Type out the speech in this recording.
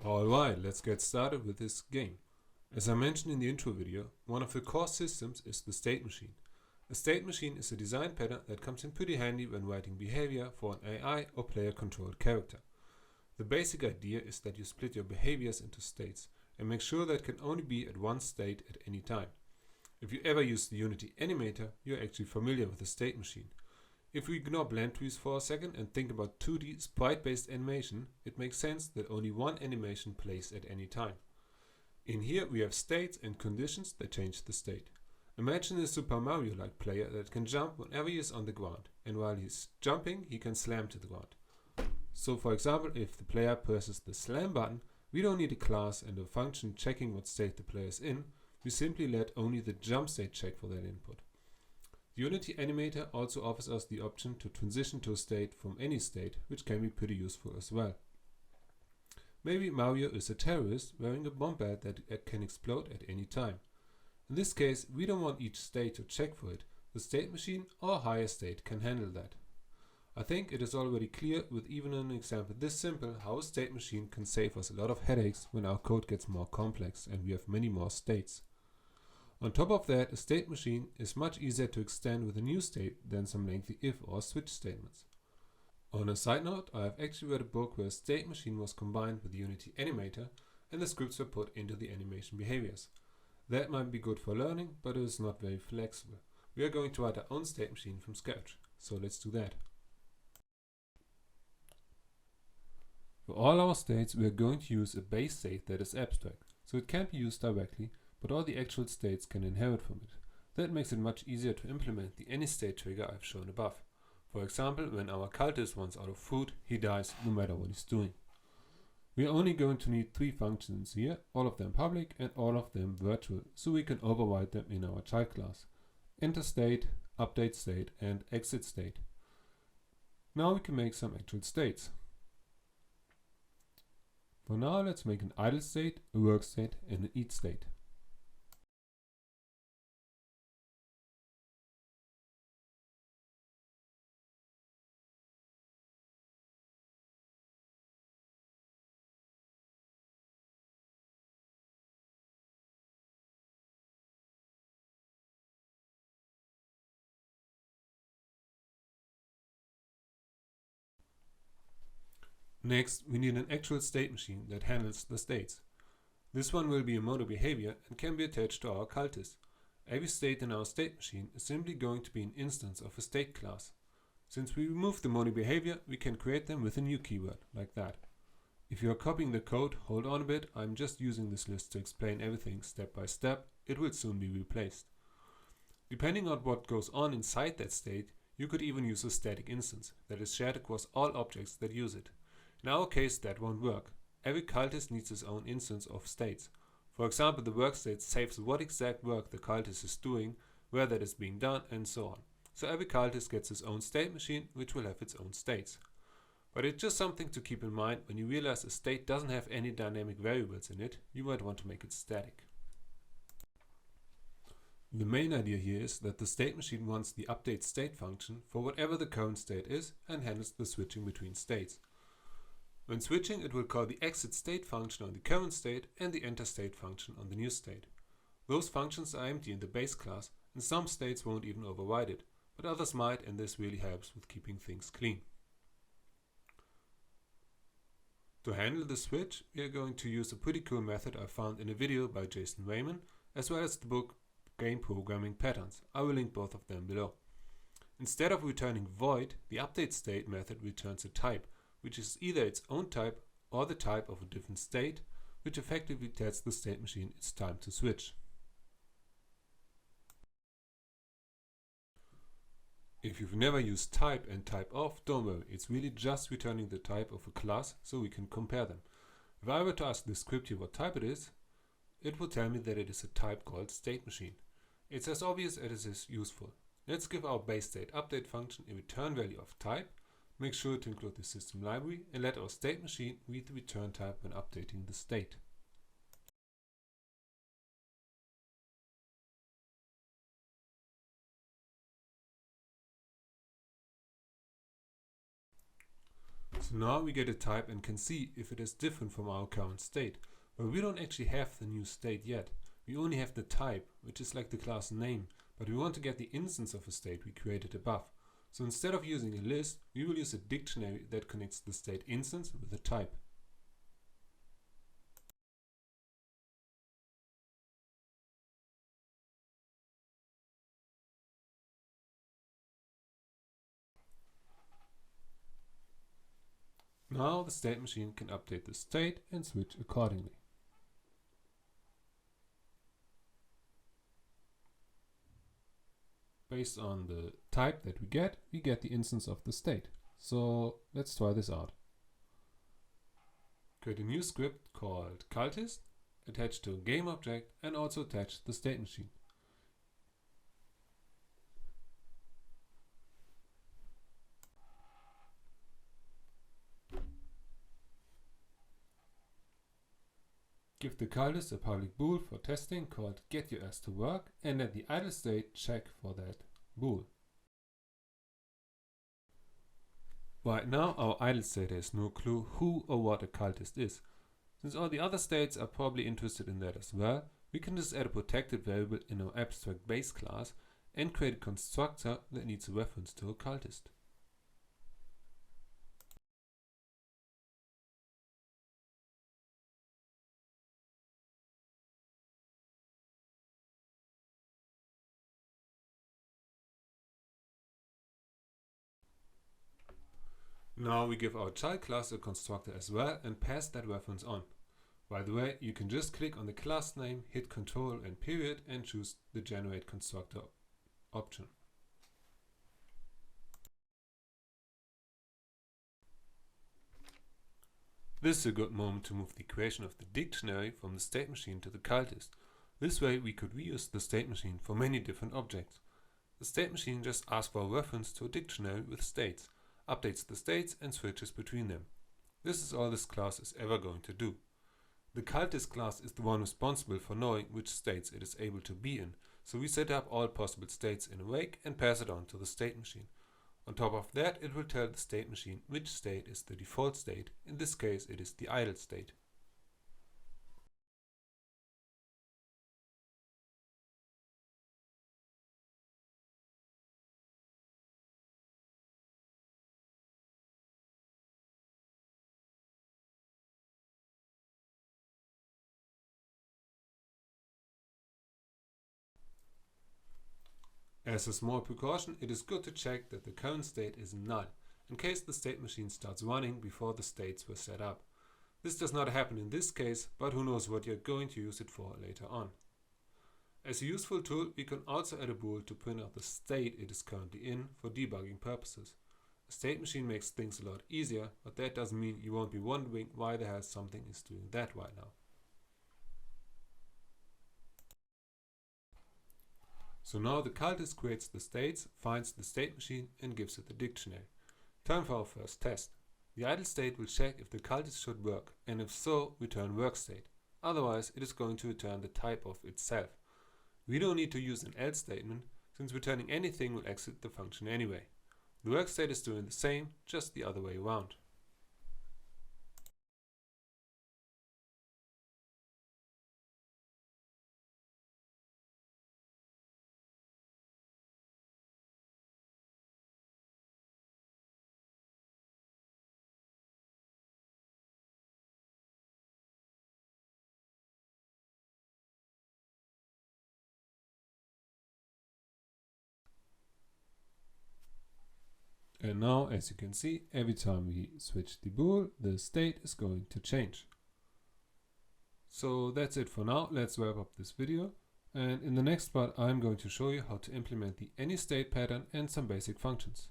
Alright, let's get started with this game. As I mentioned in the intro video, one of the core systems is the state machine. A state machine is a design pattern that comes in pretty handy when writing behavior for an AI or player-controlled character. The basic idea is that you split your behaviors into states and make sure that can only be at one state at any time. If you ever use the Unity animator, you're actually familiar with the state machine. If we ignore blend trees for a second and think about 2D sprite-based animation, it makes sense that only one animation plays at any time. In here we have states and conditions that change the state. Imagine a Super Mario-like player that can jump whenever he is on the ground, and while he's jumping he can slam to the ground. So for example, if the player presses the slam button, we don't need a class and a function checking what state the player is in, we simply let only the jump state check for that input. The Unity animator also offers us the option to transition to a state from any state, which can be pretty useful as well. Maybe Mario is a terrorist wearing a bomb bat that can explode at any time. In this case, we don't want each state to check for it. The state machine or higher state can handle that. I think it is already clear with even an example this simple how a state machine can save us a lot of headaches when our code gets more complex and we have many more states. On top of that, a state machine is much easier to extend with a new state than some lengthy if or switch statements. On a side note, I have actually read a book where a state machine was combined with the Unity animator and the scripts were put into the animation behaviors. That might be good for learning, but it is not very flexible. We are going to write our own state machine from scratch, so let's do that. For all our states, we are going to use a base state that is abstract, so it can't be used directly, but all the actual states can inherit from it. That makes it much easier to implement the AnyState trigger I've shown above. For example, when our cultist runs out of food, he dies no matter what he's doing. We are only going to need 3 functions here, all of them public and all of them virtual, so we can override them in our child class. Enter state, update state and exit state. Now we can make some actual states. For now, let's make an idle state, a work state and an eat state. Next, we need an actual state machine that handles the states. This one will be a mono behavior and can be attached to our cultist. Every state in our state machine is simply going to be an instance of a state class. Since we remove the mono behavior, we can create them with a new keyword, like that. If you are copying the code, hold on a bit, I'm just using this list to explain everything step by step, it will soon be replaced. Depending on what goes on inside that state, you could even use a static instance that is shared across all objects that use it. In our case, that won't work. Every cultist needs his own instance of states. For example, the work state saves what exact work the cultist is doing, where that is being done, and so on. So every cultist gets his own state machine, which will have its own states. But it's just something to keep in mind when you realize a state doesn't have any dynamic variables in it, you might want to make it static. The main idea here is that the state machine wants the update state function for whatever the current state is and handles the switching between states. When switching, it will call the exit state function on the current state and the enter state function on the new state. Those functions are empty in the base class and some states won't even override it, but others might, and this really helps with keeping things clean. To handle the switch, we are going to use a pretty cool method I found in a video by Jason Raymond, as well as the book Game Programming Patterns. I will link both of them below. Instead of returning void, the update state method returns a type, which is either its own type or the type of a different state, which effectively tells the state machine it's time to switch. If you've never used type and type of, don't worry, it's really just returning the type of a class so we can compare them. If I were to ask the script here what type it is, it will tell me that it is a type called state machine. It's as obvious as it is useful. Let's give our base state update function a return value of type. Make sure to include the system library and let our state machine read the return type when updating the state. So now we get a type and can see if it is different from our current state. But we don't actually have the new state yet. We only have the type, which is like the class name, but we want to get the instance of a state we created above. So instead of using a list, we will use a dictionary that connects the state instance with the type. Now the state machine can update the state and switch accordingly. Based on the type that we get the instance of the state. So let's try this out. Create a new script called cultist, attach to a game object, and also attach the state machine. Give the cultist a public bool for testing called getYourAssToWork, and let the idle state check for that bool. Right now our idle state has no clue who or what a cultist is. Since all the other states are probably interested in that as well, we can just add a protected variable in our abstract base class and create a constructor that needs a reference to a cultist. Now we give our child class a constructor as well and pass that reference on. By the way, you can just click on the class name, hit Ctrl and period and choose the generate constructor option. This is a good moment to move the creation of the dictionary from the state machine to the cultist. This way we could reuse the state machine for many different objects. The state machine just asks for a reference to a dictionary with states, updates the states and switches between them. This is all this class is ever going to do. The cultist class is the one responsible for knowing which states it is able to be in, so we set up all possible states in a wake and pass it on to the state machine. On top of that, it will tell the state machine which state is the default state. In this case it is the idle state. As a small precaution, it is good to check that the current state is null, in case the state machine starts running before the states were set up. This does not happen in this case, but who knows what you're going to use it for later on. As a useful tool, we can also add a bool to print out the state it is currently in for debugging purposes. A state machine makes things a lot easier, but that doesn't mean you won't be wondering why the hell something is doing that right now. So now the cultist creates the states, finds the state machine and gives it the dictionary. Time for our first test. The idle state will check if the cultist should work, and if so, return work state. Otherwise, it is going to return the type of itself. We don't need to use an else statement, since returning anything will exit the function anyway. The work state is doing the same, just the other way around. And now, as you can see, every time we switch the bool, the state is going to change. So that's it for now. Let's wrap up this video. And in the next part, I'm going to show you how to implement the AnyState pattern and some basic functions.